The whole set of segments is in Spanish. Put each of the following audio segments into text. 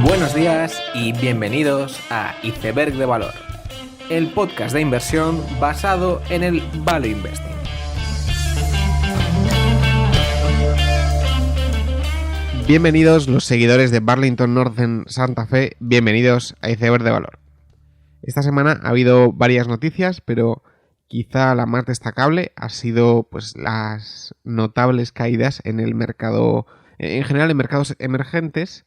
Buenos días y bienvenidos a Iceberg de Valor, el podcast de inversión basado en el Value Investing. Bienvenidos los seguidores de Burlington Northern Santa Fe, bienvenidos a Iceberg de Valor. Esta semana ha habido varias noticias, pero quizá la más destacable ha sido las notables caídas en el mercado, en general en mercados emergentes,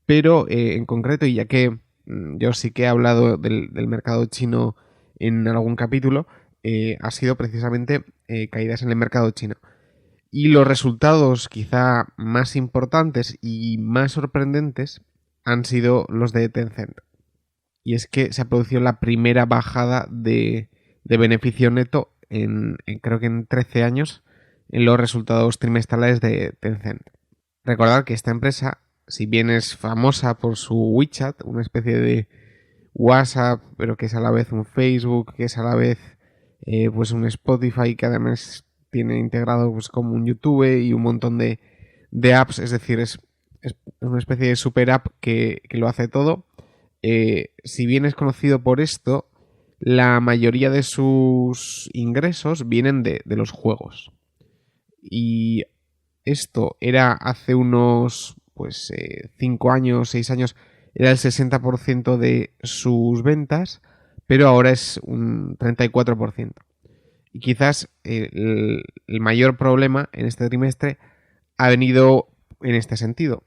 pero en concreto, y ya que yo sí que he hablado del mercado chino en algún capítulo, ha sido precisamente caídas en el mercado chino. Y los resultados quizá más importantes y más sorprendentes han sido los de Tencent. Y es que se ha producido la primera bajada de beneficio neto creo que en 13 años en los resultados trimestrales de Tencent. Recordad que esta empresa, si bien es famosa por su WeChat, una especie de WhatsApp, pero que es a la vez un Facebook, que es a la vez un Spotify, que además tiene integrado como un YouTube y un montón de apps, es decir, es una especie de super app que lo hace todo. Si bien es conocido por esto, la mayoría de sus ingresos vienen de los juegos. Y esto era hace unos 5 años, 6 años, era el 60% de sus ventas, pero ahora es un 34%. Y quizás el mayor problema en este trimestre ha venido en este sentido,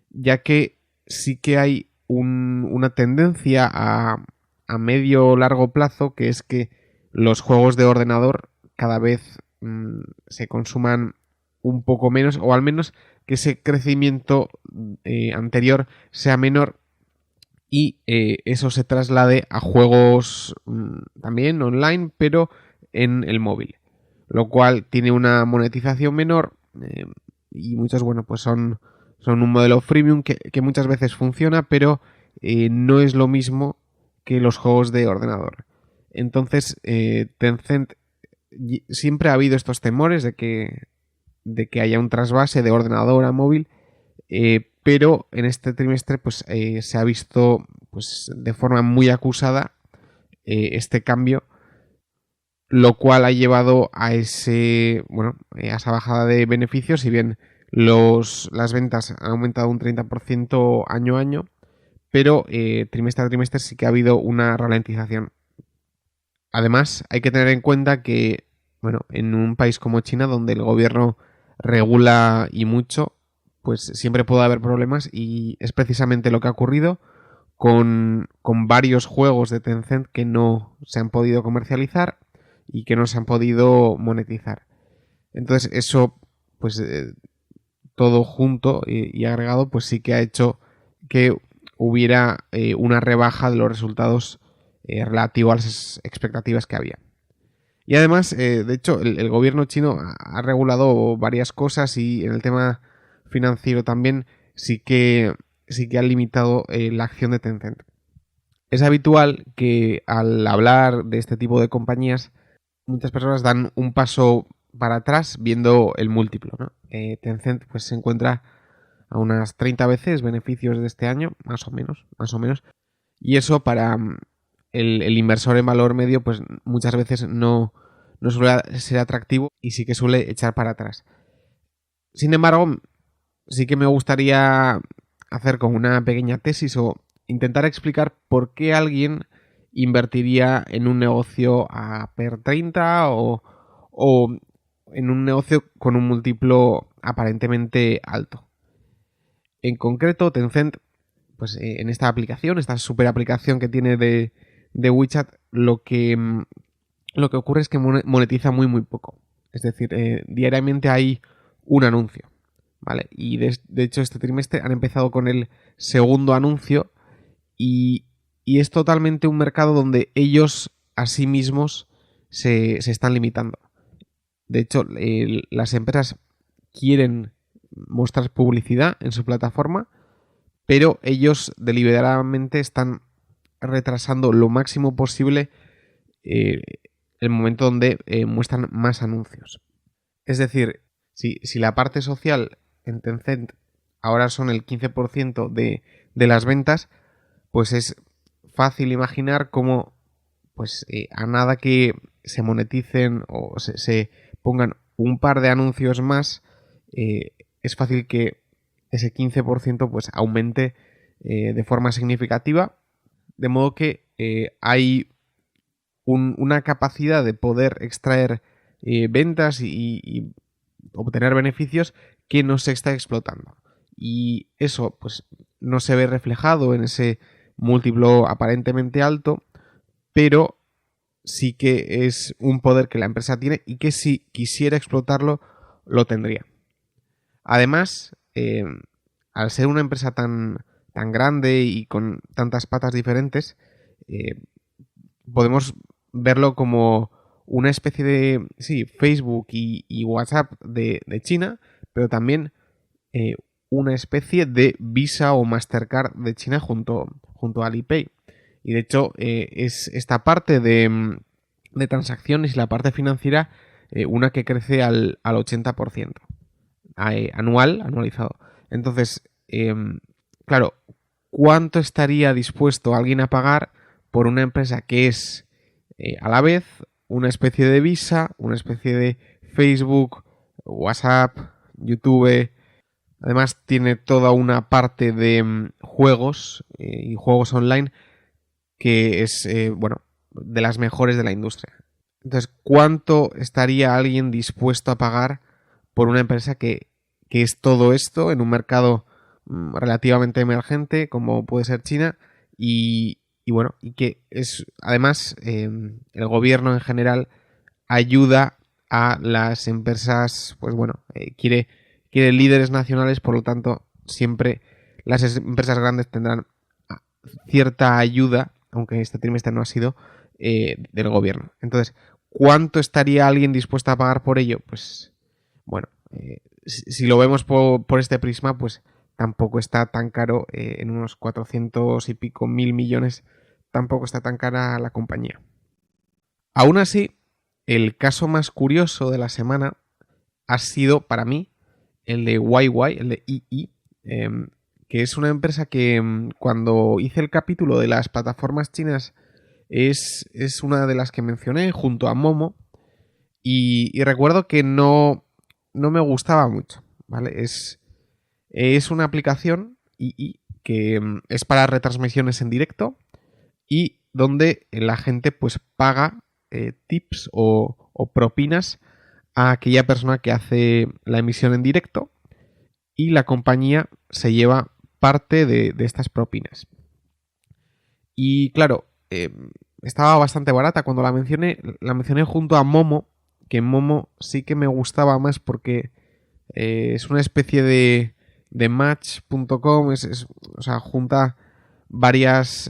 ya que sí que hay una tendencia a medio o largo plazo, que es que los juegos de ordenador cada vez se consuman un poco menos, o al menos que ese crecimiento anterior sea menor y eso se traslade a juegos también online, pero en el móvil, lo cual tiene una monetización menor y muchos son un modelo freemium que muchas veces funciona, pero no es lo mismo que los juegos de ordenador. Entonces Tencent siempre ha habido estos temores de que haya un trasvase de ordenador a móvil, pero en este trimestre se ha visto de forma muy acusada este cambio, lo cual ha llevado a esa bajada de beneficios. Si bien las ventas han aumentado un 30% año a año, pero trimestre a trimestre sí que ha habido una ralentización. Además, hay que tener en cuenta que en un país como China, donde el gobierno regula y mucho, siempre puede haber problemas, y es precisamente lo que ha ocurrido con varios juegos de Tencent que no se han podido comercializar y que no se han podido monetizar. Entonces eso, todo junto y agregado, sí que ha hecho que hubiera una rebaja de los resultados relativo a las expectativas que había. Y además, de hecho, el gobierno chino ha regulado varias cosas, y en el tema financiero también sí que ha limitado la acción de Tencent. Es habitual que al hablar de este tipo de compañías, muchas personas dan un paso para atrás viendo el múltiplo, ¿no? Tencent se encuentra a unas 30 veces beneficios de este año, más o menos. Y eso para el inversor en valor medio, muchas veces no suele ser atractivo y sí que suele echar para atrás. Sin embargo, sí que me gustaría hacer como una pequeña tesis o intentar explicar por qué alguien invertiría en un negocio a PER 30 o en un negocio con un múltiplo aparentemente alto. En concreto, Tencent, en esta aplicación, esta super aplicación que tiene de WeChat, lo que ocurre es que monetiza muy muy poco. Es decir, diariamente hay un anuncio, ¿vale? Y de hecho este trimestre han empezado con el segundo anuncio, y es totalmente un mercado donde ellos a sí mismos se están limitando. De hecho, las empresas quieren mostrar publicidad en su plataforma, pero ellos deliberadamente están retrasando lo máximo posible el momento donde muestran más anuncios. Es decir, si la parte social en Tencent ahora son el 15% de las ventas, pues es fácil imaginar cómo pues a nada que se moneticen o se pongan un par de anuncios más, es fácil que ese 15% pues aumente de forma significativa, de modo que hay una capacidad de poder extraer ventas y obtener beneficios que no se está explotando. Y eso pues no se ve reflejado en ese múltiplo aparentemente alto, pero sí que es un poder que la empresa tiene y que si quisiera explotarlo, lo tendría. Además, al ser una empresa tan grande y con tantas patas diferentes, podemos verlo como una especie de, sí, Facebook y WhatsApp de China, pero también una especie de Visa o Mastercard de China junto a Alipay. Y de hecho es esta parte de transacciones y la parte financiera una que crece al 80% anualizado. Entonces, claro, ¿cuánto estaría dispuesto alguien a pagar por una empresa que es a la vez una especie de Visa, una especie de Facebook, WhatsApp, YouTube? Además tiene toda una parte de juegos y juegos online que es, de las mejores de la industria. Entonces, ¿cuánto estaría alguien dispuesto a pagar por una empresa que es todo esto en un mercado relativamente emergente como puede ser China y que es, además, el gobierno en general ayuda a las empresas, pues quiere líderes nacionales, por lo tanto, siempre las empresas grandes tendrán cierta ayuda, aunque este trimestre no ha sido, del gobierno. Entonces, ¿cuánto estaría alguien dispuesto a pagar por ello? Pues, si lo vemos por este prisma, pues tampoco está tan caro, en unos 400 y pico mil millones, tampoco está tan cara la compañía. Aún así, el caso más curioso de la semana ha sido, para mí, el de YY, el de EE, que es una empresa que cuando hice el capítulo de las plataformas chinas es una de las que mencioné junto a Momo y recuerdo que no me gustaba mucho, ¿vale? Es una aplicación EE que es para retransmisiones en directo y donde la gente pues paga tips o propinas a aquella persona que hace la emisión en directo y la compañía se lleva parte de estas propinas. Y claro, estaba bastante barata cuando la mencioné junto a Momo, que Momo sí que me gustaba más porque es una especie de Match.com, o sea, junta varias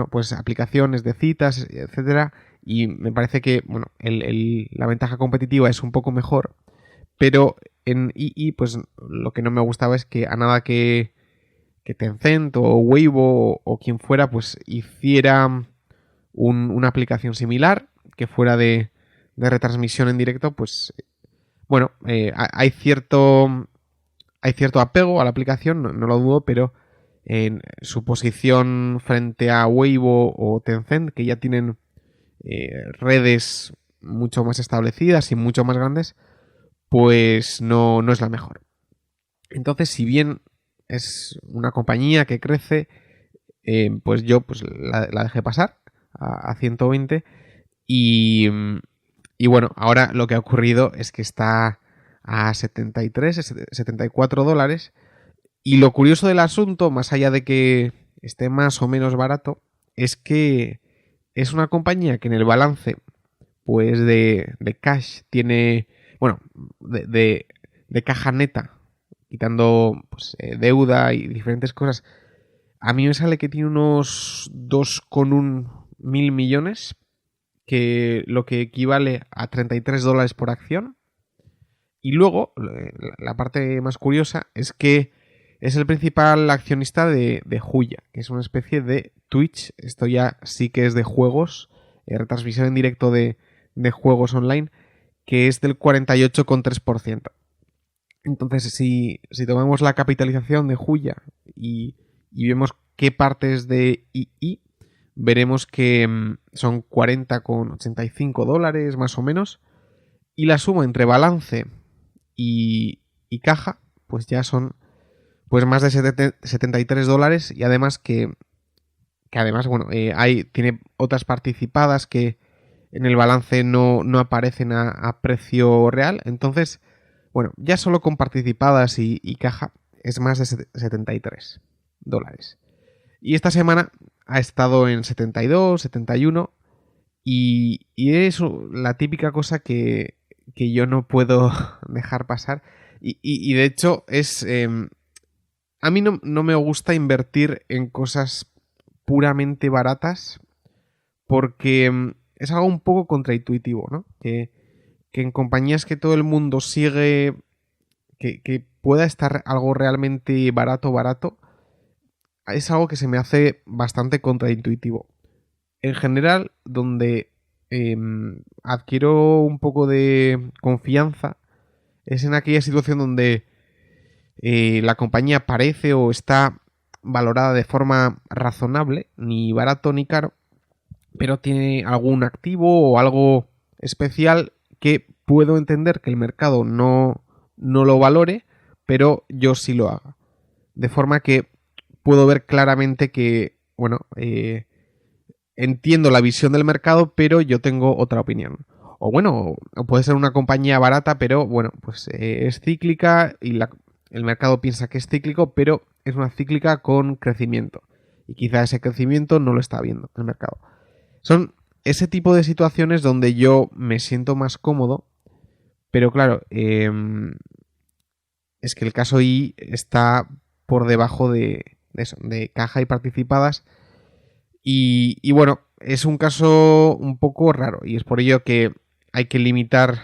pues aplicaciones de citas, etcétera, y me parece que la ventaja competitiva es un poco mejor, pero en EE pues lo que no me gustaba es que a nada que Tencent o Weibo o quien fuera pues hiciera una aplicación similar que fuera de retransmisión en directo, pues hay cierto apego a la aplicación, no lo dudo, pero en su posición frente a Weibo o Tencent, que ya tienen redes mucho más establecidas y mucho más grandes, pues no es la mejor. Entonces, si bien es una compañía que crece, pues yo pues la dejé pasar a 120 y ahora lo que ha ocurrido es que está a 74 dólares. Y lo curioso del asunto, más allá de que esté más o menos barato, es que es una compañía que en el balance, pues de cash tiene, de caja neta, quitando pues, deuda y diferentes cosas, a mí me sale que tiene unos 2,1 mil millones, que lo que equivale a 33 dólares por acción. Y luego, la parte más curiosa es que es el principal accionista de Huya, que es una especie de Twitch. Esto ya sí que es de juegos, retransmisión en directo de juegos online, que es del 48,3%. Entonces, si tomamos la capitalización de Juya y vemos qué partes de II, veremos que son $40,85 más o menos. Y la suma entre balance y caja, pues ya son pues más de $73. Y además que además, bueno, tiene otras participadas que en el balance no aparecen a precio real. Entonces, bueno, ya solo con participadas y caja es más de $73. Y esta semana ha estado en 72, 71 y es la típica cosa que yo no puedo dejar pasar. Y de hecho es... a mí no me gusta invertir en cosas puramente baratas porque es algo un poco contraintuitivo, ¿no? Que en compañías que todo el mundo sigue, que pueda estar algo realmente barato, es algo que se me hace bastante contraintuitivo. En general, donde adquiero un poco de confianza es en aquella situación donde la compañía parece o está valorada de forma razonable, ni barato ni caro, pero tiene algún activo o algo especial que puedo entender que el mercado no lo valore, pero yo sí lo haga. De forma que puedo ver claramente que, bueno, entiendo la visión del mercado, pero yo tengo otra opinión. O bueno, puede ser una compañía barata, pero bueno, pues es cíclica y el mercado piensa que es cíclico, pero es una cíclica con crecimiento. Y quizá ese crecimiento no lo está viendo el mercado. Son ese tipo de situaciones donde yo me siento más cómodo, pero claro, es que el caso I está por debajo de eso, de caja y participadas. Y bueno, es un caso un poco raro y es por ello que hay que limitar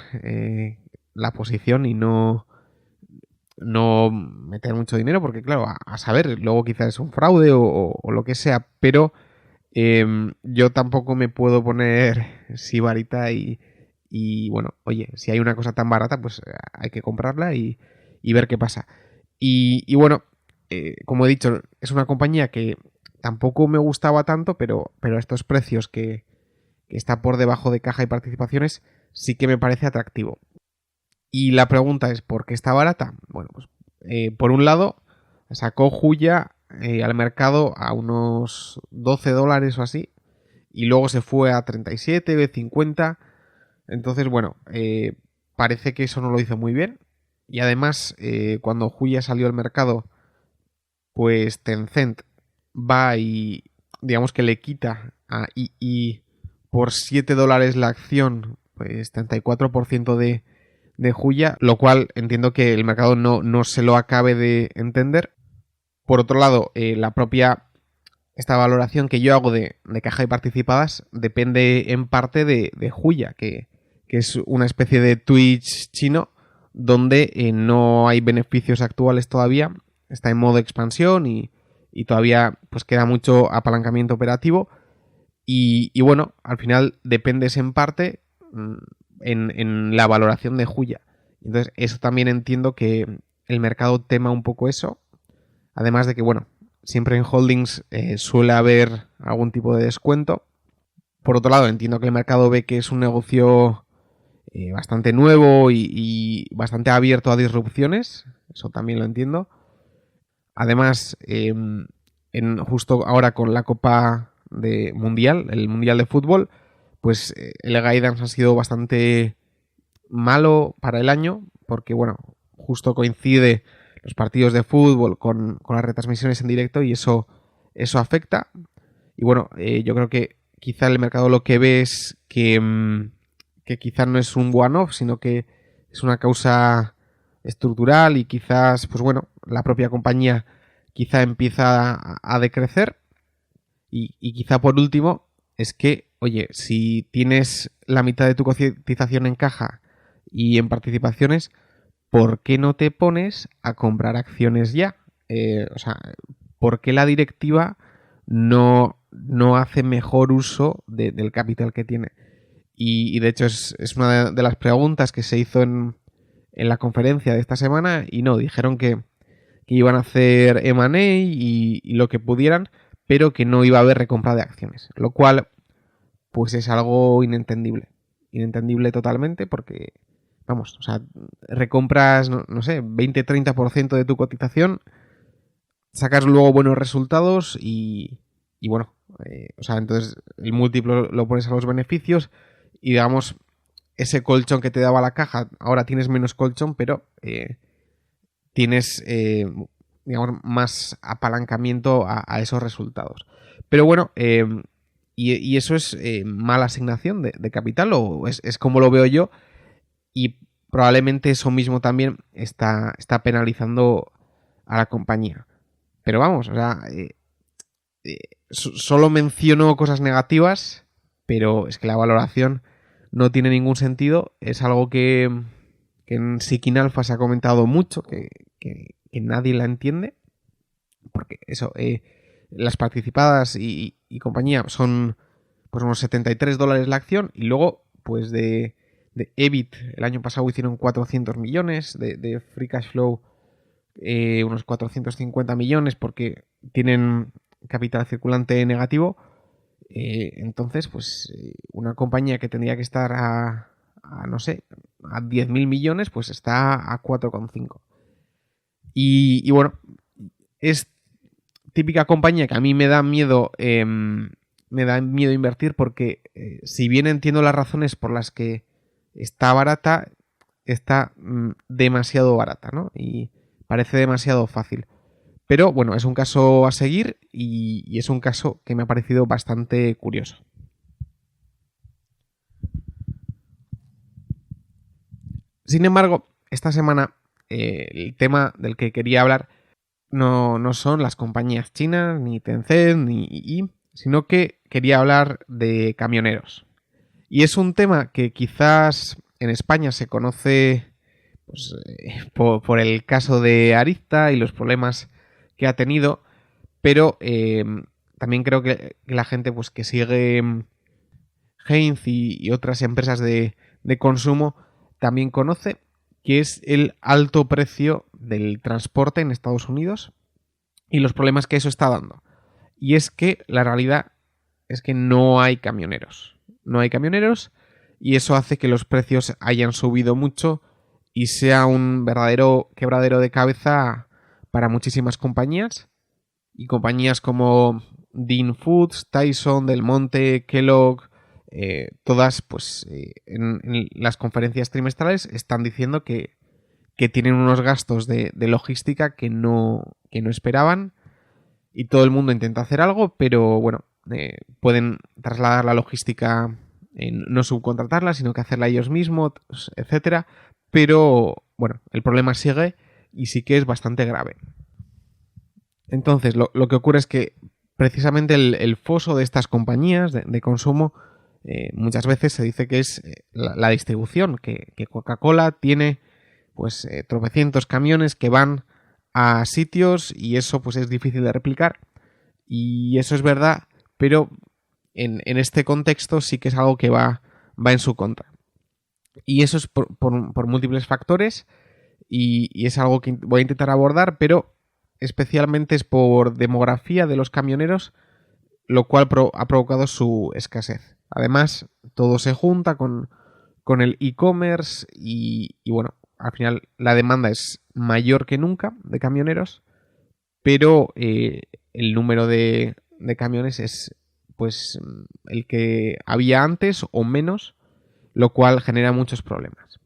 la posición y no meter mucho dinero porque claro, a saber, luego quizás es un fraude o lo que sea, pero yo tampoco me puedo poner sibarita y bueno, oye, si hay una cosa tan barata, pues hay que comprarla y ver qué pasa. Y bueno, como he dicho, es una compañía que tampoco me gustaba tanto, pero a estos precios que está por debajo de caja y participaciones, sí que me parece atractivo. Y la pregunta es, ¿por qué está barata? Bueno, pues por un lado, sacó Juya al mercado a unos $12 o así, y luego se fue a 37, 50. Entonces, bueno, parece que eso no lo hizo muy bien. Y además, cuando Juya salió al mercado, pues Tencent va y digamos que le quita a II por $7 la acción, pues 34% de Juya, lo cual entiendo que el mercado no se lo acabe de entender. Por otro lado, esta valoración que yo hago de caja y participadas depende en parte de Juya, que es una especie de Twitch chino donde no hay beneficios actuales todavía, está en modo expansión y todavía pues queda mucho apalancamiento operativo y bueno, al final dependes en parte en la valoración de Juya. Entonces eso también entiendo que el mercado tema un poco eso, además de que bueno, siempre en holdings suele haber algún tipo de descuento. Por otro lado, entiendo que el mercado ve que es un negocio bastante nuevo y bastante abierto a disrupciones, eso también lo entiendo. Además, justo ahora con la Copa Mundial, el Mundial de Fútbol, pues el guidance ha sido bastante malo para el año, porque bueno, justo coincide los partidos de fútbol con las retransmisiones en directo y eso afecta. Y bueno, yo creo que quizá el mercado lo que ve es que quizá no es un one-off, sino que es una causa estructural y quizás, pues bueno, la propia compañía quizá empieza a decrecer y quizá por último es que, oye, si tienes la mitad de tu cotización en caja y en participaciones, ¿por qué no te pones a comprar acciones ya? O sea, ¿por qué la directiva no hace mejor uso del capital que tiene? Y de hecho es una de las preguntas que se hizo en en la conferencia de esta semana y no, dijeron que iban a hacer M&A y lo que pudieran, pero que no iba a haber recompra de acciones, lo cual pues es algo inentendible totalmente porque, vamos, o sea, recompras, no sé, 20-30% de tu cotización, sacas luego buenos resultados y bueno, o sea, entonces el múltiplo lo pones a los beneficios y digamos, ese colchón que te daba la caja, ahora tienes menos colchón, pero tienes, digamos, más apalancamiento a esos resultados. Pero bueno, y eso es mala asignación de capital, o es como lo veo yo, y probablemente eso mismo también está penalizando a la compañía. Pero vamos, o sea, solo menciono cosas negativas, pero es que la valoración no tiene ningún sentido. Es algo que en Seeking Alpha se ha comentado mucho, que nadie la entiende, porque eso, las participadas y compañía son pues unos $73 la acción, y luego pues de EBIT el año pasado hicieron 400 millones, de Free Cash Flow unos 450 millones porque tienen capital circulante negativo. Entonces pues una compañía que tendría que estar a no sé, a 10.000 millones, pues está a 4,5. Y bueno, es típica compañía que a mí me da miedo invertir porque si bien entiendo las razones por las que está barata, está demasiado barata, ¿no? Y parece demasiado fácil. Pero bueno, es un caso a seguir y es un caso que me ha parecido bastante curioso. Sin embargo, esta semana el tema del que quería hablar no son las compañías chinas, ni Tencent, ni II, sino que quería hablar de camioneros. Y es un tema que quizás en España se conoce pues, por el caso de Arista y los problemas que ha tenido, pero también creo que la gente pues, que sigue Heinz y otras empresas de consumo también conoce, que es el alto precio del transporte en Estados Unidos y los problemas que eso está dando. Y es que la realidad es que no hay camioneros. No hay camioneros y eso hace que los precios hayan subido mucho y sea un verdadero quebradero de cabeza para muchísimas compañías. Y compañías como Dean Foods, Tyson, Del Monte, Kellogg, todas pues en las conferencias trimestrales están diciendo que tienen unos gastos de logística que no esperaban y todo el mundo intenta hacer algo, pero bueno, pueden trasladar la logística, no subcontratarla, sino que hacerla ellos mismos, etcétera. Pero bueno, el problema sigue y sí que es bastante grave. Entonces, lo que ocurre es que precisamente el foso de estas compañías de consumo muchas veces se dice que es la distribución, que Coca-Cola tiene pues tropecientos camiones que van a sitios y eso pues es difícil de replicar y eso es verdad, pero en este contexto sí que es algo que va en su contra. Y eso es por múltiples factores y es algo que voy a intentar abordar, pero especialmente es por demografía de los camioneros, lo cual ha provocado su escasez. Además, todo se junta con el e-commerce y bueno, al final la demanda es mayor que nunca de camioneros, pero el número de camiones es pues el que había antes o menos, lo cual genera muchos problemas.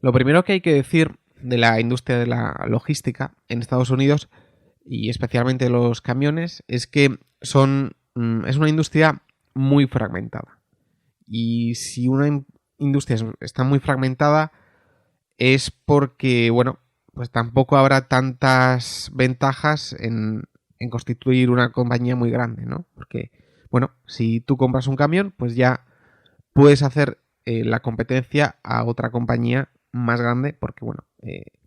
Lo primero que hay que decir de la industria de la logística en Estados Unidos y especialmente los camiones es que es una industria muy fragmentada. Y si una industria está muy fragmentada es porque, bueno, pues tampoco habrá tantas ventajas en constituir una compañía muy grande, ¿no? Porque, bueno, si tú compras un camión, pues ya puedes hacer la competencia a otra compañía más grande, porque, bueno,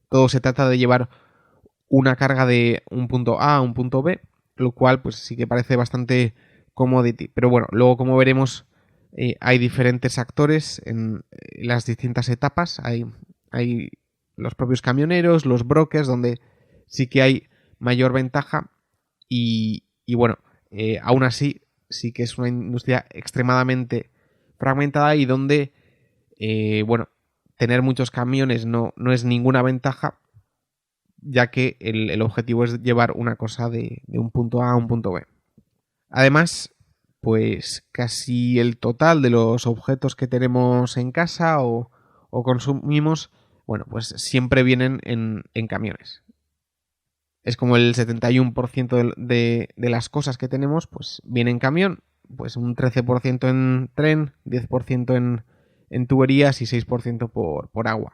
todo se trata de llevar una carga de un punto A a un punto B, lo cual, pues sí que parece bastante commodity. Pero bueno, luego, como veremos, hay diferentes actores en las distintas etapas. Hay hay los propios camioneros, los brokers, donde sí que hay mayor ventaja y bueno, aún así sí que es una industria extremadamente fragmentada y donde, bueno, tener muchos camiones no es ninguna ventaja, ya que el objetivo es llevar una cosa de un punto A a un punto B. Además, pues casi el total de los objetos que tenemos en casa o consumimos, bueno, pues siempre vienen en camiones. Es como el 71% de las cosas que tenemos, pues viene en camión, pues un 13% en tren, 10% en tuberías y 6% por agua.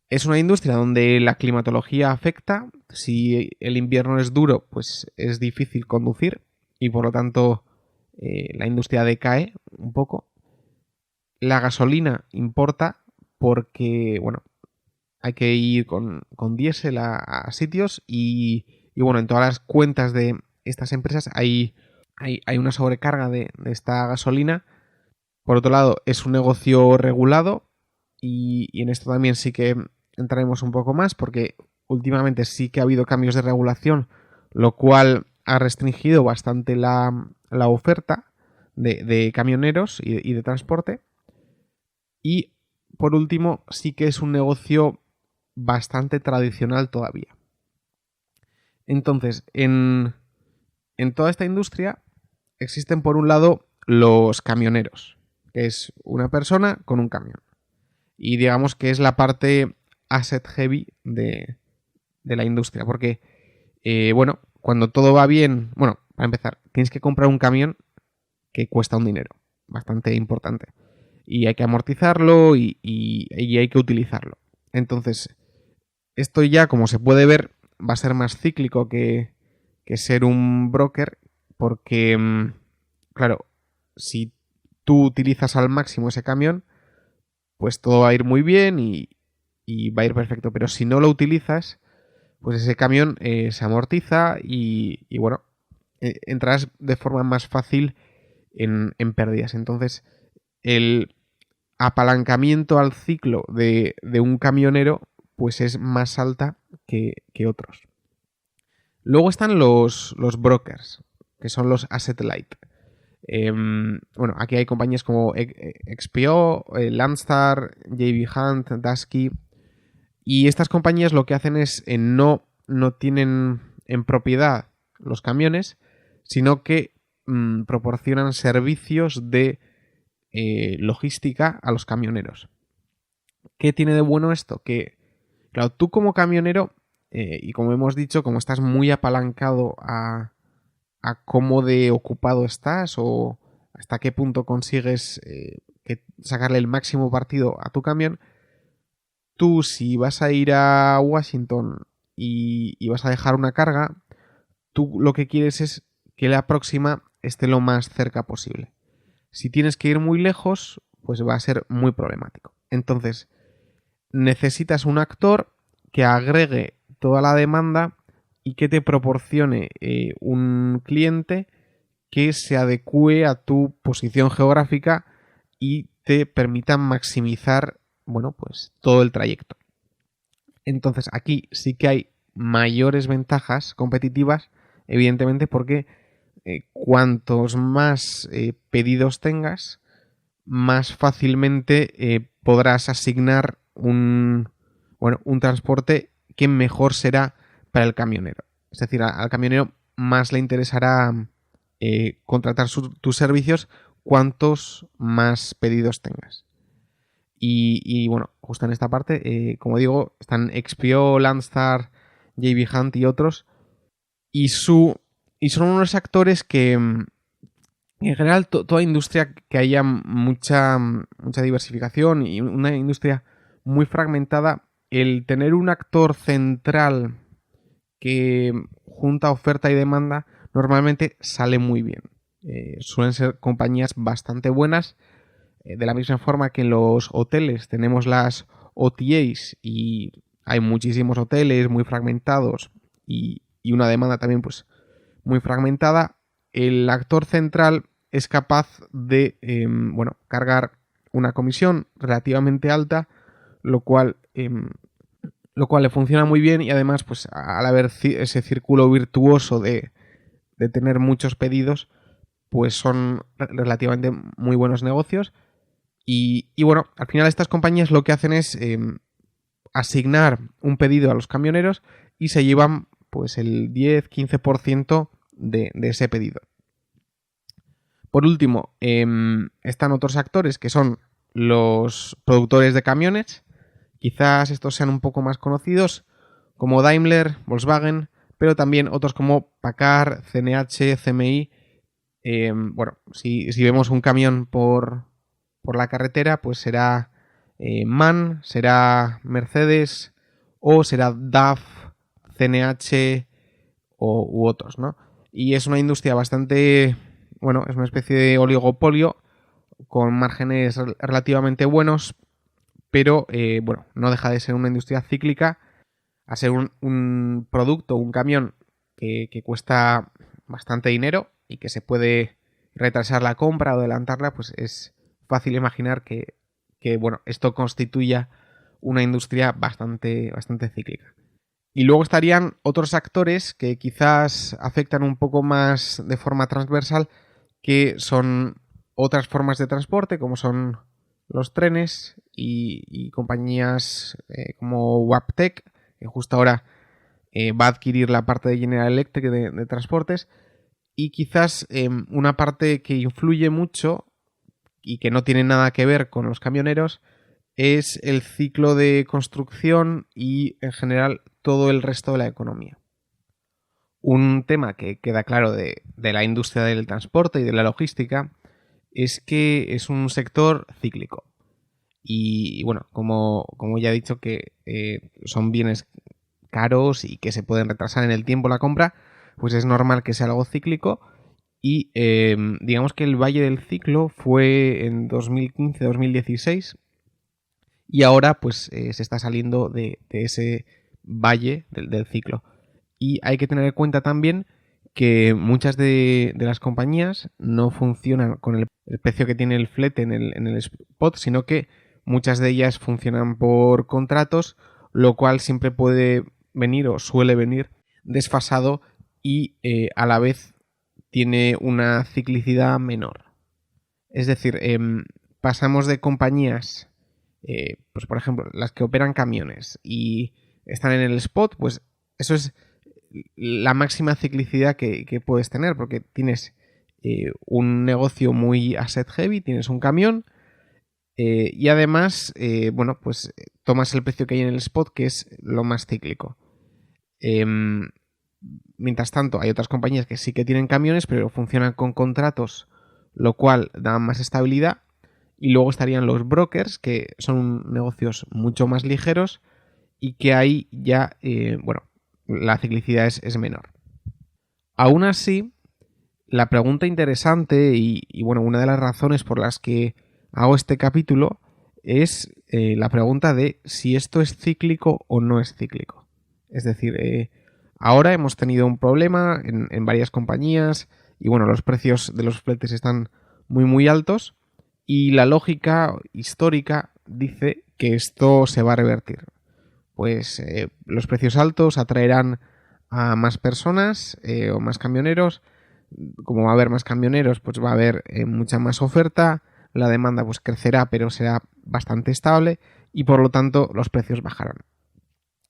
Es una industria donde la climatología afecta. Si el invierno es duro, pues es difícil conducir y por lo tanto la industria decae un poco. La gasolina importa porque, bueno, hay que ir con diésel a sitios y bueno, en todas las cuentas de estas empresas hay una sobrecarga de esta gasolina. Por otro lado, es un negocio regulado y en esto también sí que entraremos un poco más porque últimamente sí que ha habido cambios de regulación, lo cual ha restringido bastante la oferta de camioneros y de transporte. Y por último, sí que es un negocio bastante tradicional todavía. Entonces, en toda esta industria existen por un lado los camioneros, que es una persona con un camión. Y digamos que es la parte asset heavy de la industria, porque, bueno, cuando todo va bien, bueno, para empezar, tienes que comprar un camión que cuesta un dinero bastante importante. Y hay que amortizarlo y hay que utilizarlo. Entonces, esto ya, como se puede ver, va a ser más cíclico que ser un broker, porque, claro, si tú utilizas al máximo ese camión, pues todo va a ir muy bien y va a ir perfecto. Pero si no lo utilizas, pues ese camión se amortiza y bueno, entras de forma más fácil en pérdidas. Entonces, el apalancamiento al ciclo de un camionero pues es más alta que otros. Luego están los brokers, que son los asset light. Bueno, aquí hay compañías como XPO, Landstar, JB Hunt, Dasky. Y estas compañías lo que hacen es no tienen en propiedad los camiones, sino que proporcionan servicios de logística a los camioneros. ¿Qué tiene de bueno esto? Que, claro, tú como camionero, y como hemos dicho, como estás muy apalancado a cómo de ocupado estás o hasta qué punto consigues sacarle el máximo partido a tu camión, tú si vas a ir a Washington y vas a dejar una carga, tú lo que quieres es que la próxima esté lo más cerca posible. Si tienes que ir muy lejos, pues va a ser muy problemático. Entonces, necesitas un actor que agregue toda la demanda y que te proporcione un cliente que se adecue a tu posición geográfica y te permita maximizar, bueno, pues todo el trayecto. Entonces, aquí sí que hay mayores ventajas competitivas, evidentemente, porque cuantos más pedidos tengas, más fácilmente podrás asignar un transporte que mejor será para el camionero. Es decir, al camionero más le interesará contratar tus servicios cuantos más pedidos tengas. Y bueno, justo en esta parte, como digo, están XPO, Landstar, JB Hunt y otros. Y son unos actores que, en general, toda industria que haya mucha diversificación y una industria muy fragmentada, el tener un actor central que junta oferta y demanda normalmente sale muy bien. Suelen ser compañías bastante buenas. De la misma forma que en los hoteles tenemos las OTAs y hay muchísimos hoteles muy fragmentados y una demanda también pues muy fragmentada, el actor central es capaz de cargar una comisión relativamente alta lo cual le funciona muy bien, y además, pues al haber ese círculo virtuoso de tener muchos pedidos, pues son relativamente muy buenos negocios. Y bueno, al final estas compañías lo que hacen es asignar un pedido a los camioneros y se llevan pues el 10-15% de ese pedido. Por último, están otros actores que son los productores de camiones. Quizás estos sean un poco más conocidos, como Daimler, Volkswagen, pero también otros como PACCAR, CNH, CMI. Bueno, si vemos un camión por la carretera, pues será MAN, será Mercedes o será DAF, CNH u otros, ¿no? Y es una industria bastante, bueno, es una especie de oligopolio con márgenes relativamente buenos, pero bueno, no deja de ser una industria cíclica, a ser un producto, un camión que cuesta bastante dinero y que se puede retrasar la compra o adelantarla, pues es fácil imaginar que bueno, esto constituya una industria bastante cíclica. Y luego estarían otros actores que quizás afectan un poco más de forma transversal, que son otras formas de transporte, como son los trenes y compañías como Wabtec, que justo ahora va a adquirir la parte de General Electric de transportes. Y quizás una parte que influye mucho y que no tiene nada que ver con los camioneros es el ciclo de construcción y en general todo el resto de la economía. Un tema que queda claro de la industria del transporte y de la logística es que es un sector cíclico. Y bueno, como ya he dicho, que son bienes caros y que se pueden retrasar en el tiempo la compra, pues es normal que sea algo cíclico. Y digamos que el valle del ciclo fue en 2015-2016 y ahora pues se está saliendo de ese valle del ciclo. Y hay que tener en cuenta también que muchas de las compañías no funcionan con el precio que tiene el flete en el spot, sino que muchas de ellas funcionan por contratos, lo cual siempre puede venir o suele venir desfasado y a la vez tiene una ciclicidad menor. Es decir, pasamos de compañías, pues por ejemplo, las que operan camiones y están en el spot, pues eso es la máxima ciclicidad que puedes tener, porque tienes un negocio muy asset heavy, tienes un camión y además, bueno, pues tomas el precio que hay en el spot, que es lo más cíclico. Mientras tanto, hay otras compañías que sí que tienen camiones, pero funcionan con contratos, lo cual da más estabilidad. Y luego estarían los brokers, que son negocios mucho más ligeros y que ahí ya, bueno, la ciclicidad es menor. Aún así, la pregunta interesante y bueno, una de las razones por las que hago este capítulo es la pregunta de si esto es cíclico o no es cíclico. Es decir, ahora hemos tenido un problema en varias compañías y bueno, los precios de los fletes están muy altos y la lógica histórica dice que esto se va a revertir. Pues los precios altos atraerán a más personas o más camioneros. Como va a haber más camioneros, pues va a haber mucha más oferta, la demanda pues crecerá, pero será bastante estable y por lo tanto los precios bajarán.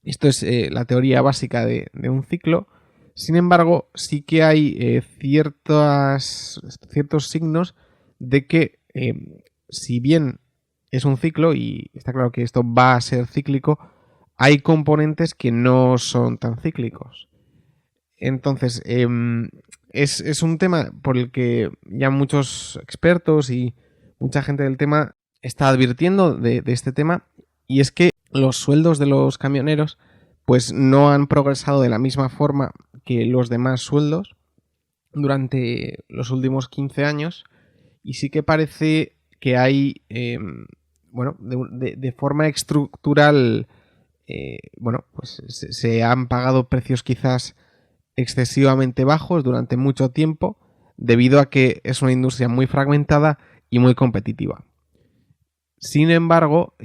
Esto es la teoría básica de un ciclo. Sin embargo, sí que hay ciertos signos de que si bien es un ciclo y está claro que esto va a ser cíclico, hay componentes que no son tan cíclicos. Entonces, es un tema por el que ya muchos expertos y mucha gente del tema está advirtiendo de este tema, y es que los sueldos de los camioneros pues no han progresado de la misma forma que los demás sueldos durante los últimos 15 años y sí que parece que hay, bueno, de forma estructural, bueno, pues se han pagado precios quizás excesivamente bajos durante mucho tiempo debido a que es una industria muy fragmentada y muy competitiva. Sin embargo,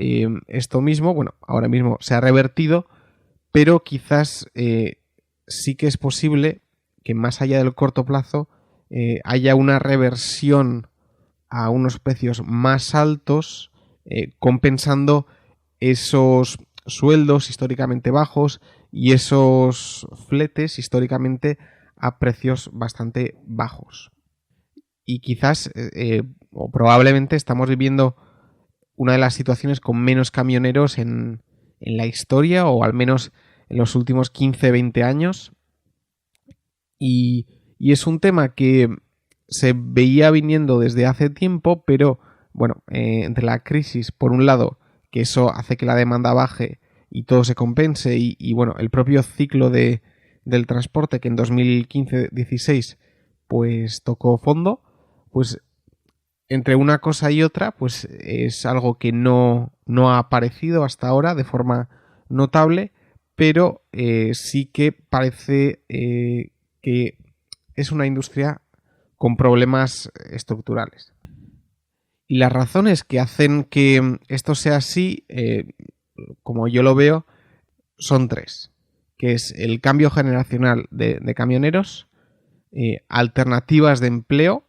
esto mismo, bueno, ahora mismo se ha revertido, pero quizás sí que es posible que más allá del corto plazo haya una reversión a unos precios más altos, compensando esos sueldos históricamente bajos y esos fletes históricamente a precios bastante bajos. Y quizás o probablemente estamos viviendo una de las situaciones con menos camioneros en la historia, o al menos en los últimos 15-20 años. Y es un tema que se veía viniendo desde hace tiempo, pero bueno, entre la crisis, por un lado, que eso hace que la demanda baje y todo se compense, y bueno, el propio ciclo del transporte, que en 2015-16 pues tocó fondo, pues entre una cosa y otra, pues es algo que no ha aparecido hasta ahora de forma notable, pero sí que parece que es una industria con problemas estructurales. Y las razones que hacen que esto sea así, como yo lo veo, son tres, que es el cambio generacional de camioneros, alternativas de empleo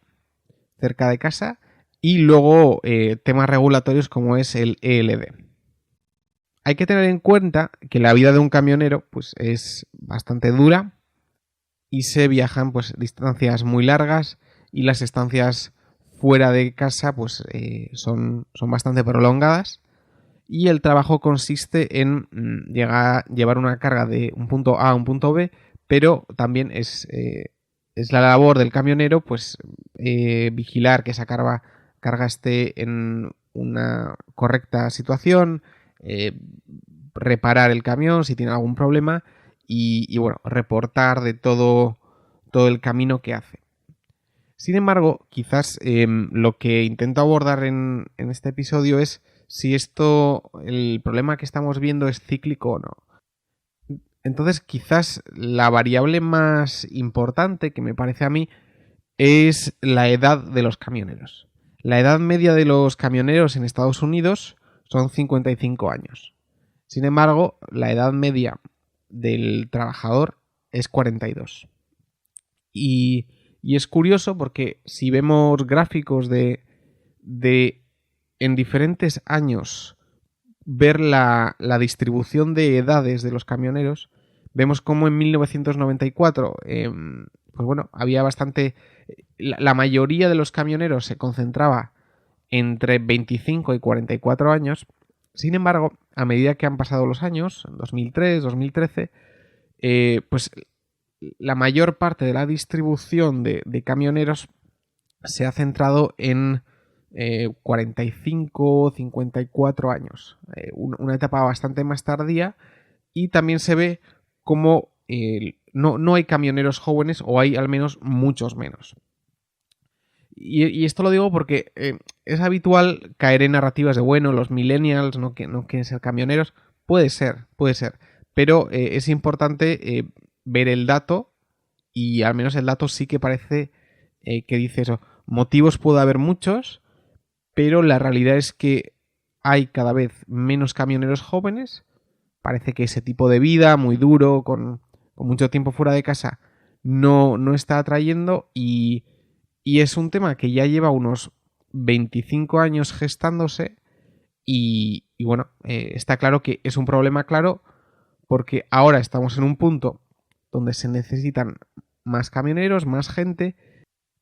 cerca de casa, y luego temas regulatorios como es el ELD. Hay que tener en cuenta que la vida de un camionero pues, es bastante dura y se viajan pues, distancias muy largas, y las estancias fuera de casa pues, son bastante prolongadas, y el trabajo consiste en llevar una carga de un punto A a un punto B, pero también es la labor del camionero pues, vigilar que esa carga esté en una correcta situación, reparar el camión si tiene algún problema, y bueno, reportar de todo el camino que hace. Sin embargo, quizás lo que intento abordar en este episodio es si el problema que estamos viendo es cíclico o no. Entonces, quizás la variable más importante que me parece a mí es la edad de los camioneros. La edad media de los camioneros en Estados Unidos son 55 años. Sin embargo, la edad media del trabajador es 42. Y es curioso porque si vemos gráficos de en diferentes años ver la distribución de edades de los camioneros, vemos como en 1994 pues bueno, había bastante... La mayoría de los camioneros se concentraba entre 25 y 44 años. Sin embargo, a medida que han pasado los años, en 2003, 2013, pues la mayor parte de la distribución de camioneros se ha centrado en 45, 54 años. Una etapa bastante más tardía, y también se ve como no hay camioneros jóvenes, o hay al menos muchos menos. Y esto lo digo porque es habitual caer en narrativas de, bueno, los millennials no quieren ser camioneros. Puede ser. Pero es importante ver el dato, y al menos el dato sí que parece que dice eso. Motivos puede haber muchos, pero la realidad es que hay cada vez menos camioneros jóvenes. Parece que ese tipo de vida muy duro, con mucho tiempo fuera de casa, no está atrayendo, y es un tema que ya lleva unos 25 años gestándose, y bueno, está claro que es un problema claro, porque ahora estamos en un punto donde se necesitan más camioneros, más gente,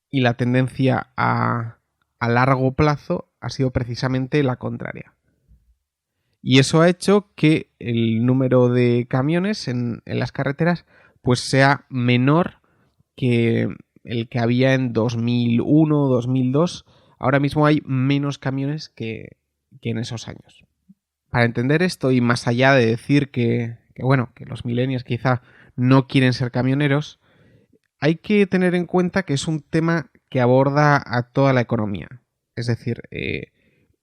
y la tendencia a largo plazo ha sido precisamente la contraria. Y eso ha hecho que el número de camiones en las carreteras pues sea menor que el que había en 2001, 2002. Ahora mismo hay menos camiones que en esos años. Para entender esto, y más allá de decir que los millennials quizá no quieren ser camioneros, hay que tener en cuenta que es un tema que aborda a toda la economía. Es decir,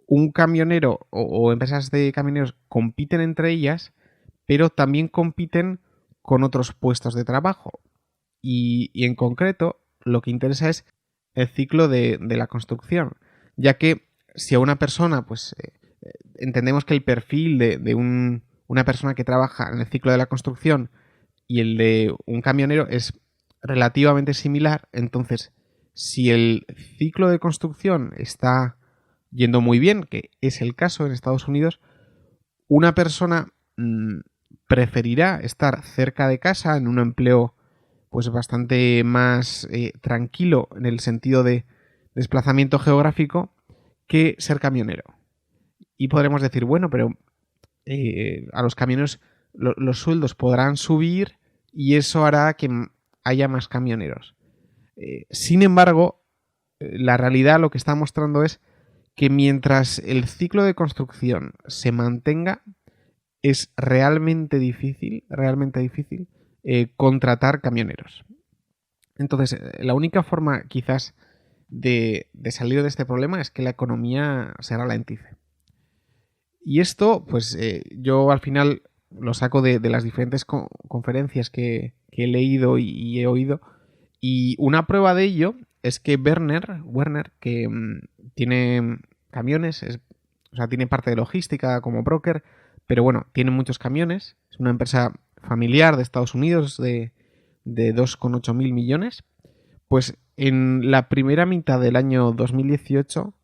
un camionero o empresas de camioneros compiten entre ellas, pero también compiten con otros puestos de trabajo. Y en concreto, lo que interesa es el ciclo de la construcción, ya que si a una persona pues entendemos que el perfil de una persona que trabaja en el ciclo de la construcción y el de un camionero es relativamente similar. Entonces, si el ciclo de construcción está yendo muy bien, que es el caso en Estados Unidos, una persona preferirá estar cerca de casa en un empleo pues bastante más tranquilo en el sentido de desplazamiento geográfico que ser camionero. Y podremos decir, bueno, pero a los camioneros los sueldos podrán subir y eso hará que haya más camioneros. Sin embargo, la realidad lo que está mostrando es que mientras el ciclo de construcción se mantenga, es realmente difícil contratar camioneros. Entonces, la única forma quizás de salir de este problema es que la economía se ralentice. Y esto, pues yo al final lo saco de las diferentes conferencias que he leído y he oído. Y una prueba de ello es que Werner que tiene camiones, o sea, tiene parte de logística como broker, pero bueno, tiene muchos camiones. Es una empresa familiar de Estados Unidos de 2,8 mil millones. Pues en la primera mitad del año 2018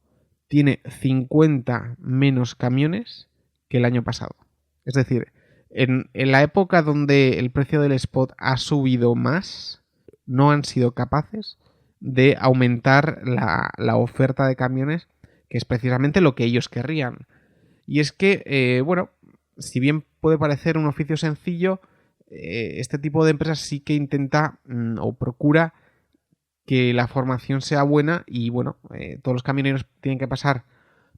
tiene 50 menos camiones que el año pasado. Es decir, en la época donde el precio del spot ha subido más, no han sido capaces de aumentar la oferta de camiones, que es precisamente lo que ellos querrían. Y es que, bueno, si bien puede parecer un oficio sencillo, este tipo de empresas sí que intenta o procura que la formación sea buena y, bueno, todos los camioneros tienen que pasar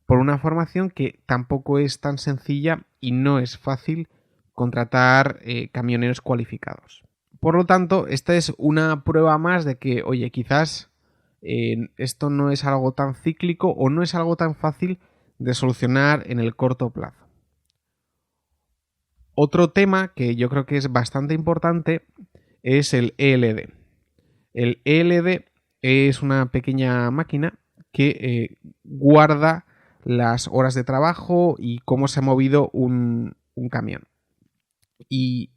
por una formación que tampoco es tan sencilla y no es fácil contratar camioneros cualificados. Por lo tanto, esta es una prueba más de que, oye, quizás esto no es algo tan cíclico o no es algo tan fácil de solucionar en el corto plazo. Otro tema que yo creo que es bastante importante es el ELD. El ELD es una pequeña máquina que guarda las horas de trabajo y cómo se ha movido un camión. Y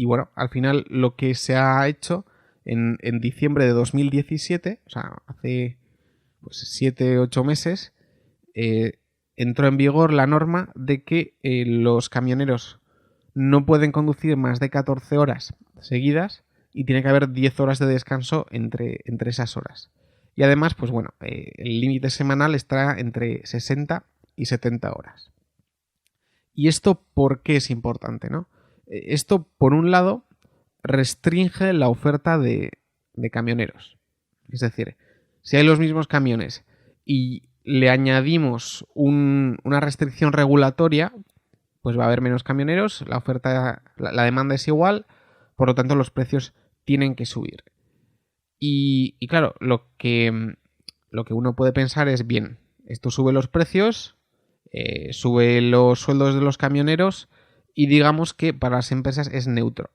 bueno, al final lo que se ha hecho en diciembre de 2017, o sea, hace 7-8 meses, entró en vigor la norma de que los camioneros no pueden conducir más de 14 horas seguidas y tiene que haber 10 horas de descanso entre esas horas. Y además, pues bueno, el límite semanal está entre 60 y 70 horas. ¿Y esto por qué es importante, no? Esto, por un lado, restringe la oferta de camioneros. Es decir, si hay los mismos camiones y le añadimos una restricción regulatoria, pues va a haber menos camioneros, la oferta, la demanda es igual, por lo tanto los precios tienen que subir. Y claro, lo que uno puede pensar es, bien, esto sube los precios, sube los sueldos de los camioneros y digamos que para las empresas es neutro.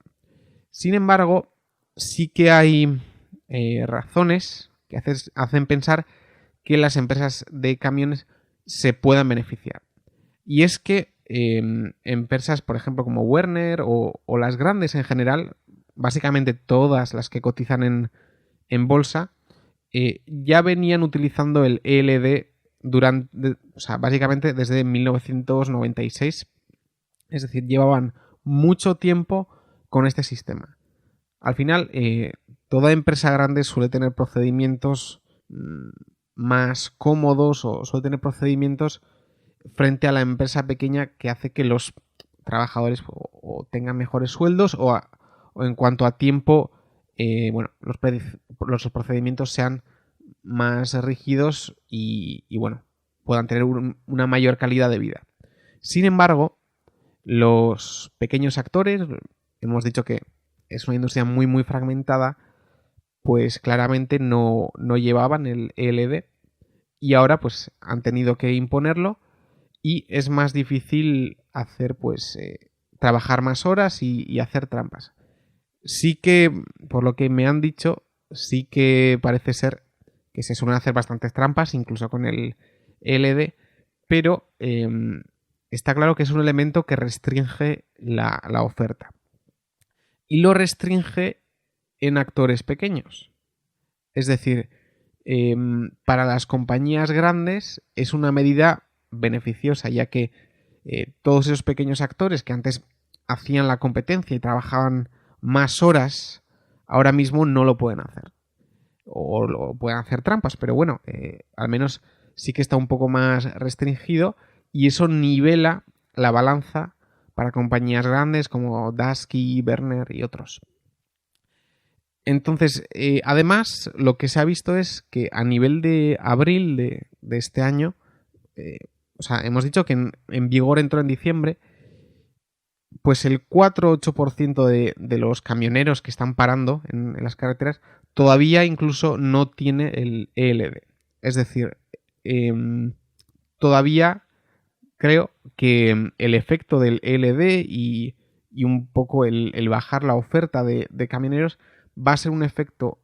Sin embargo, sí que hay razones que hacen pensar que las empresas de camiones se puedan beneficiar. Y es que empresas, por ejemplo, como Werner o las grandes en general, básicamente todas las que cotizan en bolsa, ya venían utilizando el ELD básicamente desde 1996. Es decir, llevaban mucho tiempo con este sistema. Al final, toda empresa grande suele tener procedimientos más cómodos o suele tener procedimientos frente a la empresa pequeña que hace que los trabajadores o tengan mejores sueldos o en cuanto a tiempo, los procedimientos sean más rígidos y bueno, puedan tener una mayor calidad de vida. Sin embargo, los pequeños actores, hemos dicho que es una industria muy muy fragmentada, pues claramente no llevaban el ELD y ahora pues han tenido que imponerlo y es más difícil hacer trabajar más horas y hacer trampas. Sí que, por lo que me han dicho, sí que parece ser que se suelen hacer bastantes trampas, incluso con el ELD, pero está claro que es un elemento que restringe la oferta. Y lo restringe en actores pequeños. Es decir, para las compañías grandes es una medida beneficiosa, ya que todos esos pequeños actores que antes hacían la competencia y trabajaban más horas, ahora mismo no lo pueden hacer. O lo pueden hacer trampas, pero bueno, al menos sí que está un poco más restringido y eso nivela la balanza para compañías grandes como Dasky, Werner y otros. Entonces, además, lo que se ha visto es que a nivel de abril de este año, o sea, hemos dicho que en vigor entró en diciembre, pues el 4-8% de los camioneros que están parando en las carreteras todavía incluso no tiene el ELD. Es decir, todavía creo que el efecto del ELD y un poco el bajar la oferta de camioneros va a ser un efecto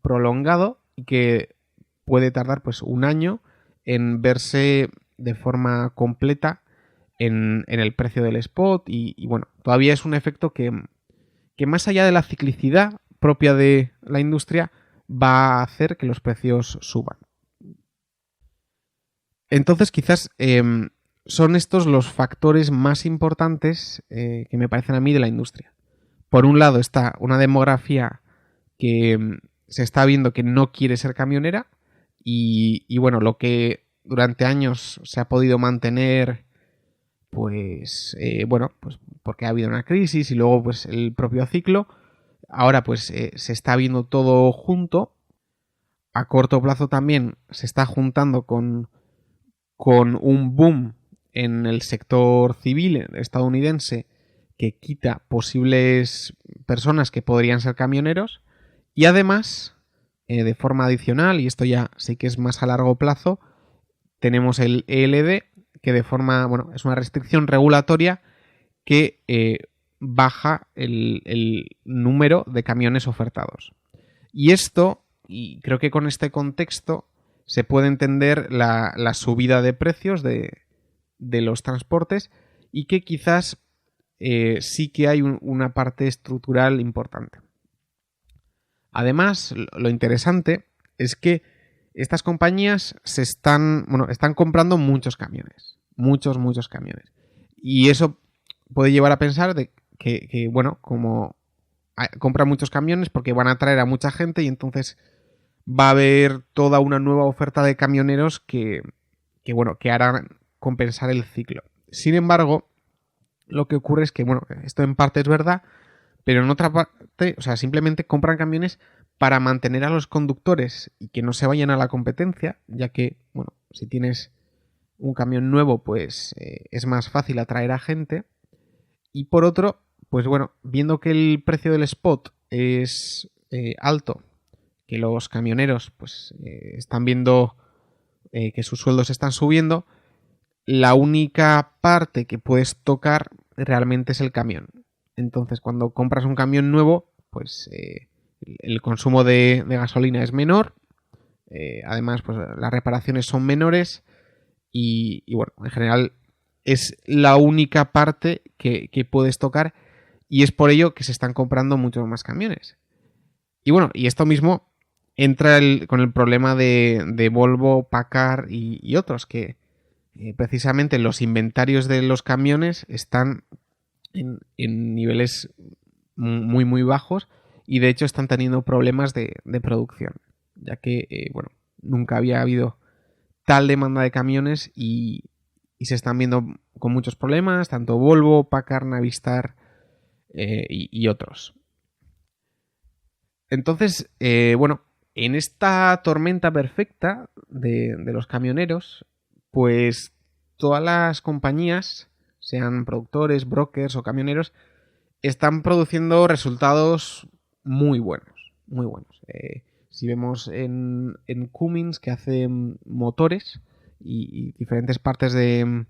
prolongado y que puede tardar pues un año en verse de forma completa en el precio del spot y bueno, todavía es un efecto que más allá de la ciclicidad propia de la industria va a hacer que los precios suban. Entonces quizás son estos los factores más importantes que me parecen a mí de la industria. Por un lado está una demografía que se está viendo que no quiere ser camionera y bueno, lo que durante años se ha podido mantener pues porque ha habido una crisis y luego pues el propio ciclo, ahora pues se está viendo todo junto. A corto plazo también se está juntando con un boom en el sector civil estadounidense que quita posibles personas que podrían ser camioneros y además, de forma adicional, y esto ya sí que es más a largo plazo, tenemos el ELD que de forma, es una restricción regulatoria que baja el número de camiones ofertados. Y esto, y creo que con este contexto se puede entender la subida de precios de los transportes y que quizás sí que hay una parte estructural importante. Además, lo interesante es que estas compañías están comprando muchos camiones. Muchos camiones. Y eso puede llevar a pensar de que como compran muchos camiones porque van a traer a mucha gente y entonces va a haber toda una nueva oferta de camioneros que harán compensar el ciclo. Sin embargo, lo que ocurre es que, esto en parte es verdad, pero en otra parte, simplemente compran camiones para mantener a los conductores y que no se vayan a la competencia, ya que, si tienes un camión nuevo, pues es más fácil atraer a gente. Y por otro, pues viendo que el precio del spot es alto, que los camioneros pues están viendo que sus sueldos están subiendo, la única parte que puedes tocar realmente es el camión. Entonces, cuando compras un camión nuevo, pues el consumo de gasolina es menor. Además, pues las reparaciones son menores. Y en general es la única parte que puedes tocar. Y es por ello que se están comprando muchos más camiones. Y esto mismo entra con el problema de Volvo, Packard y otros, que precisamente los inventarios de los camiones están en niveles muy bajos y de hecho están teniendo problemas de producción, ya que nunca había habido tal demanda de camiones y se están viendo con muchos problemas, tanto Volvo, Packard, Navistar y otros. Entonces, en esta tormenta perfecta de los camioneros, pues todas las compañías, sean productores, brokers o camioneros, están produciendo resultados muy buenos, muy buenos. Si vemos en Cummins, que hace motores y diferentes partes de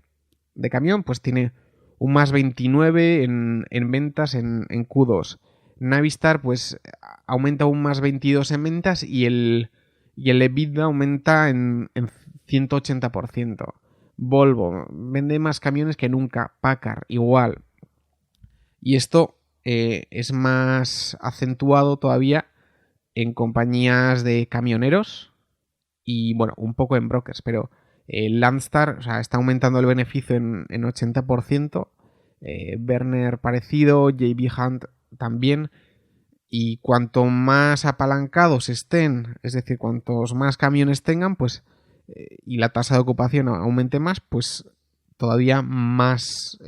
camión, pues tiene un más 29 en ventas en Q2. Navistar pues aumenta un más 22 en ventas y el EBITDA aumenta en 180%. Volvo vende más camiones que nunca, Packard igual. Y esto es más acentuado todavía en compañías de camioneros y bueno, un poco en brokers, pero Landstar, o sea, está aumentando el beneficio en 80%, Werner parecido, JB Hunt también, y cuanto más apalancados estén, es decir, cuantos más camiones tengan, pues y la tasa de ocupación aumente más, pues todavía más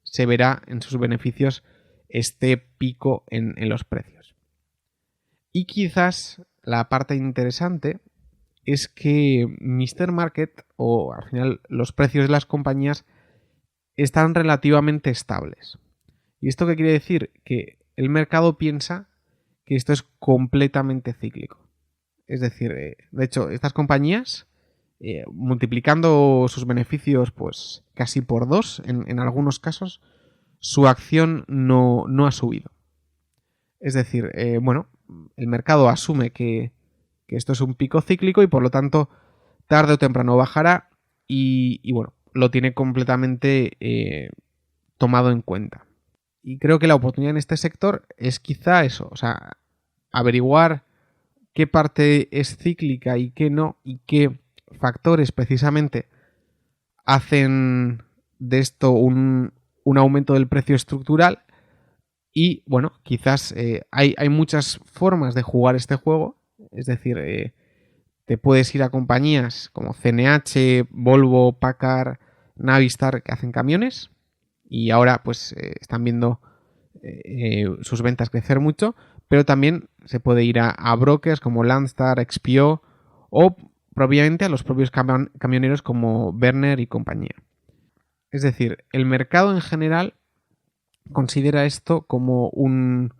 se verá en sus beneficios este pico en los precios. Y quizás la parte interesante es que Mr. Market, o al final los precios de las compañías, están relativamente estables. ¿Y esto qué quiere decir? Que el mercado piensa que esto es completamente cíclico. Es decir, de hecho, estas compañías, multiplicando sus beneficios pues casi por 2, en algunos casos, su acción no ha subido. Es decir, bueno, el mercado asume que esto es un pico cíclico y por lo tanto tarde o temprano bajará y bueno, lo tiene completamente tomado en cuenta. Y creo que la oportunidad en este sector es quizá eso, o sea, averiguar qué parte es cíclica y qué no, y qué factores precisamente hacen de esto un aumento del precio estructural. Y bueno, quizás hay muchas formas de jugar este juego, es decir, te puedes ir a compañías como CNH, Volvo, Packard, Navistar que hacen camiones y ahora pues están viendo sus ventas crecer mucho, pero también se puede ir a brokers como Landstar, XPO o propiamente a los propios camioneros como Werner y compañía. Es decir, el mercado en general considera esto como un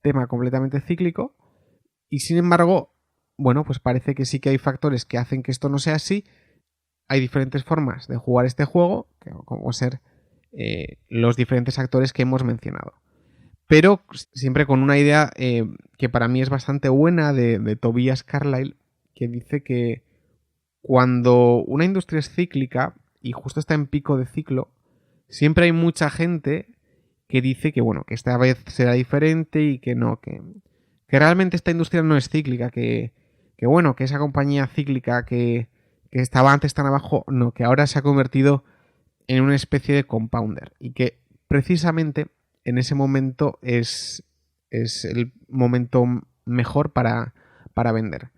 tema completamente cíclico y sin embargo, bueno, pues parece que sí que hay factores que hacen que esto no sea así. Hay diferentes formas de jugar este juego, como ser los diferentes actores que hemos mencionado. Pero siempre con una idea que para mí es bastante buena de Tobias Carlyle, que dice que cuando una industria es cíclica y justo está en pico de ciclo, siempre hay mucha gente que dice que bueno, que esta vez será diferente y que no, que realmente esta industria no es cíclica, que bueno, que esa compañía cíclica que estaba antes tan abajo, no, que ahora se ha convertido en una especie de compounder y que precisamente en ese momento es el momento mejor para vender.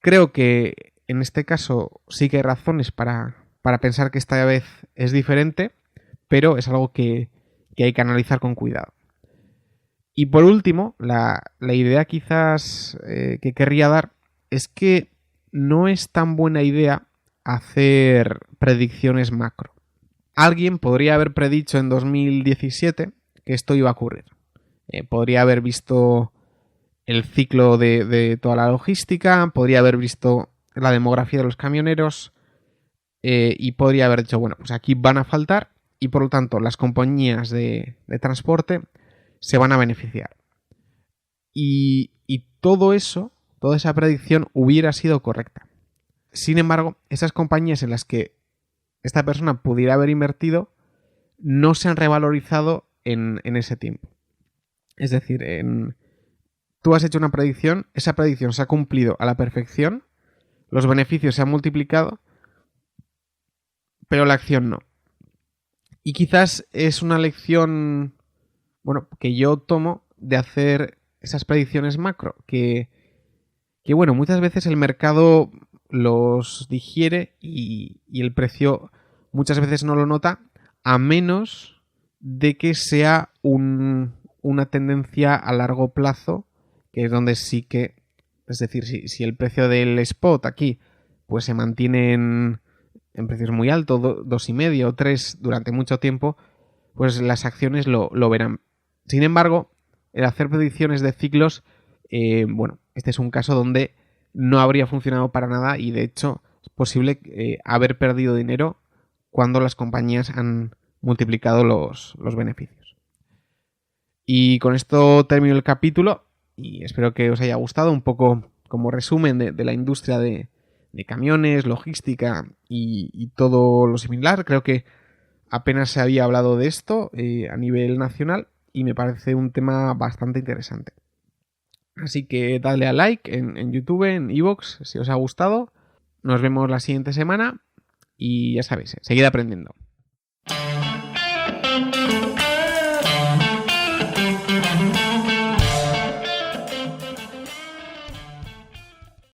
Creo que en este caso sí que hay razones para pensar que esta vez es diferente, pero es algo que hay que analizar con cuidado. Y por último, la idea quizás que querría dar es que no es tan buena idea hacer predicciones macro. Alguien podría haber predicho en 2017 que esto iba a ocurrir. Podría haber visto el ciclo de toda la logística, podría haber visto la demografía de los camioneros y podría haber dicho, bueno, pues aquí van a faltar y por lo tanto las compañías de transporte se van a beneficiar. Y todo eso, toda esa predicción hubiera sido correcta. Sin embargo, esas compañías en las que esta persona pudiera haber invertido no se han revalorizado en ese tiempo. Es decir, tú has hecho una predicción, esa predicción se ha cumplido a la perfección, los beneficios se han multiplicado, pero la acción no. Y quizás es una lección, bueno, que yo tomo de hacer esas predicciones macro, que bueno, muchas veces el mercado los digiere y el precio muchas veces no lo nota, a menos de que sea una tendencia a largo plazo, que es donde sí que, es decir, si el precio del spot aquí pues se mantiene en precios muy altos, 2,5 o 3 durante mucho tiempo, pues las acciones lo verán. Sin embargo, el hacer predicciones de ciclos, bueno, este es un caso donde no habría funcionado para nada y de hecho es posible haber perdido dinero cuando las compañías han multiplicado los beneficios. Y con esto termino el capítulo y espero que os haya gustado un poco como resumen de la industria de de camiones, logística y todo lo similar. Creo que apenas se había hablado de esto a nivel nacional y me parece un tema bastante interesante. Así que dadle a like en YouTube, en iVoox, si os ha gustado. Nos vemos la siguiente semana y ya sabéis, seguid aprendiendo.